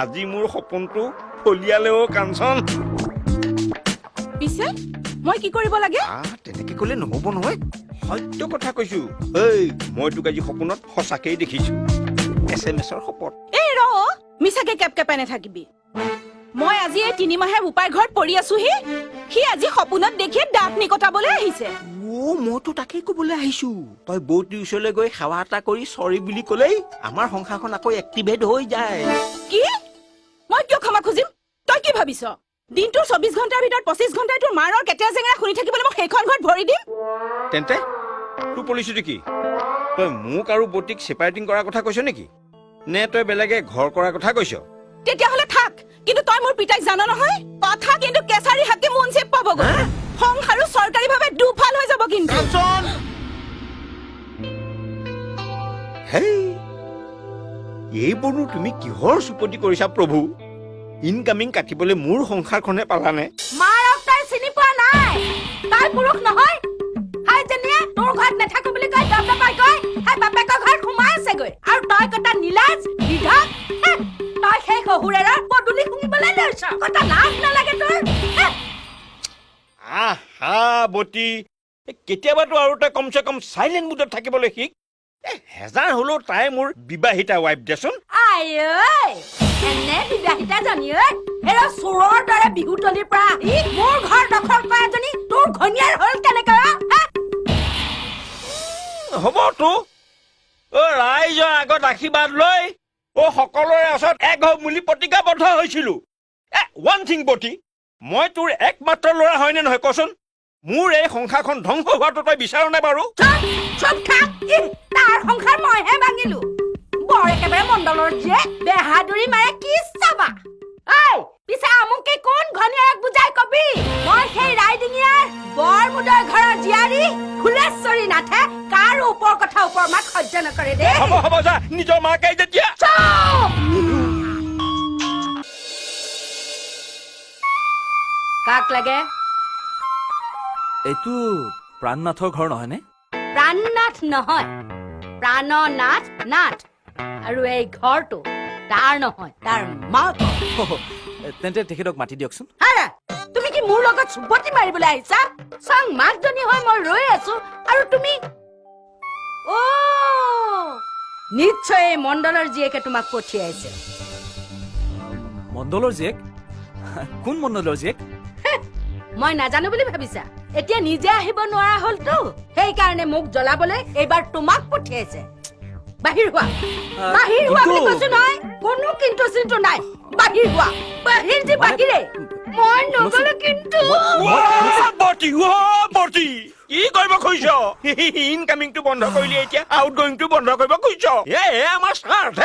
আজি মোৰ সপোনটো ফলিয়ালেও কাঞ্চন। পিছে মই কি কৰিব লাগে? তেনেকে কলে নহব নহয়। সত্য কথা কৈছো। মই তোক আজি সপোনত সঁচাকেই দেখিছো। SMS-ৰ শপত। এই ৰ মিছাকে কেপ কেপাই নাথাকিবি। মই আজি এই 3 মাহে উপায় ঘৰত পৰি আছোহি। সি আজি সপোনত দেখি দাঁত নিকটাবলৈ আহিছে। মইতো তাকেই কবলৈ আহিছো। তই বৌটিৰ ওচৰলৈ গৈ সেৱা এটা কৰি চৰি বুলি কলেই আমাৰ সংসাৰখন আকৌ এক্টিভেট হৈ যায়। কি? মই কিয় ক্ষমা খুজিম? তই কি ভাবিছ? দিনটোৰ 24 ঘণ্টাৰ ভিতৰত 25 ঘণ্টাই তোৰ মাৰৰ কেটেৰা জেঙেৰা শুনি থাকিবলৈ মই সেইখন ঘৰত ভৰি দিম? তেন্তে তোৰ পলিচিটো কি? তই মোক আৰু বৌটিক ছেপাৰেটিং কৰাৰ কথা কৈছ নেকি? নে তই বেলেগে ঘৰ কৰাৰ কথা কৈছ? তেতিয়াহ'লে থাক, কিন্তু তই মোৰ পিতাক জান নহয়। কথা কিন্তু কেঁচাৰী হাকে মুনচিপ পাবগৈ। সংসাৰো চৰকাৰীভাৱে দুফাল হৈ যাব কিন্তু। এইবোৰনো তুমি কিহৰ চুপতি কৰিছা প্ৰভু? ইনকামিং কাটিবলৈ মোৰ সংসাৰখনে পালানে? মাৰক তই চিনি পোৱা নাই। তাই পুৰুষ নহয়। হাই জেনিয়ে তোৰ ঘৰত নাথাকো বুলি কয় দব দবাই কয়। হাই বাপেকৰ ঘৰত সোমাই আছেগৈ। আৰু তই কটা নীলাজ বিধক। তই সেই শহুৰেৰ পদুলি শুনিবলৈ লৈছ। কটা লাজ নালাগে তোৰ? বতি কেতিয়াবাতো আৰু তই কমচে কম চাইলেণ্ট মুডত থাকিবলৈ শিক। হেজাৰ হলেও তাই মোৰ বিবাহিতা ৱাইফ দেচোন। এনে বিবাহিতা জনী এৰা চোৰৰ দৰে বিহুতলিৰ পৰা আহি মোৰ ঘৰ দখল কৰা এজনী তোৰ ঘনীয়াৰ হল কেনেকৈ? হ'বতো ৰাইজৰ আগত আশীৰ্বাদ লৈ সকলোৰে ওচৰত এক মূলি প্ৰতিজ্ঞাবদ্ধ হৈছিলো। ওৱান থিং বতি, মই তোৰ একমাত্ৰ ল'ৰা হয়নে নহয় কচোন? মোৰ এই সংসাৰখন ধ্বংস হোৱাটো তই বিচাৰ নাই বাৰু? তাৰ সংসাৰ মইহে ভাঙিলো। বৰ একেবাৰে মণ্ডলৰ যে বেহাদুৰি মাৰে কি চাবা। পিছে আমুকে কোন ঘনীয়াক বুজাই কবি? মই সেই ৰাইডিঙিয়াৰ বৰমুদৰ ঘৰৰ জীয়াৰী ফুলেশ্বৰী নাথে কাৰো ওপৰ কথা ওপৰ মাত সহ্য নকৰে দে। হ'ব যা, নিজৰ মাকে যেতিয়া। কাক লাগে? এইটো প্ৰাণনাথৰ ঘৰ নহয়নে? প্ৰাণনাথ নহয়, প্ৰাণনাথ নাথ। আৰু এই ঘৰটো তাৰ নহয়, তাৰ মাক। তেন্তে তেখেতক মাতি দিয়কচোন। তুমি কি মোৰ লগত চুবতি মাৰিবলৈ আহিছা? চাং মাকজনী হৈ মই ৰৈ আছো আৰু তুমি নিশ্চয় এই মণ্ডলৰ জীয়েকে তোমাক পঠিয়াইছে। মণ্ডলৰ জীয়েক? কোন মণ্ডলৰ জীয়েক? মই নাজানো বুলি ভাবিছা? এতিয়া নিজে আহিব নোৱাৰা হলতো, সেইকাৰণে মোক জ্বলাবলৈ এইবাৰ তোমাক পঠিয়াইছে। বাহিৰ হোৱা, বাহিৰ হোৱা বুলি কৈছো নহয়। কোনো কিন্তু চিন্তু নাই। বাহিৰ হোৱা, বাহিৰ যে বাহিৰে। মই নগলে কিন্তু কি কৰিব খুজিছ? ইনকামিংটো বন্ধ কৰিলি, এতিয়া আউট গোয়িংটো বন্ধ কৰিব খুজিছ? আমাৰ স্বাৰ্থ।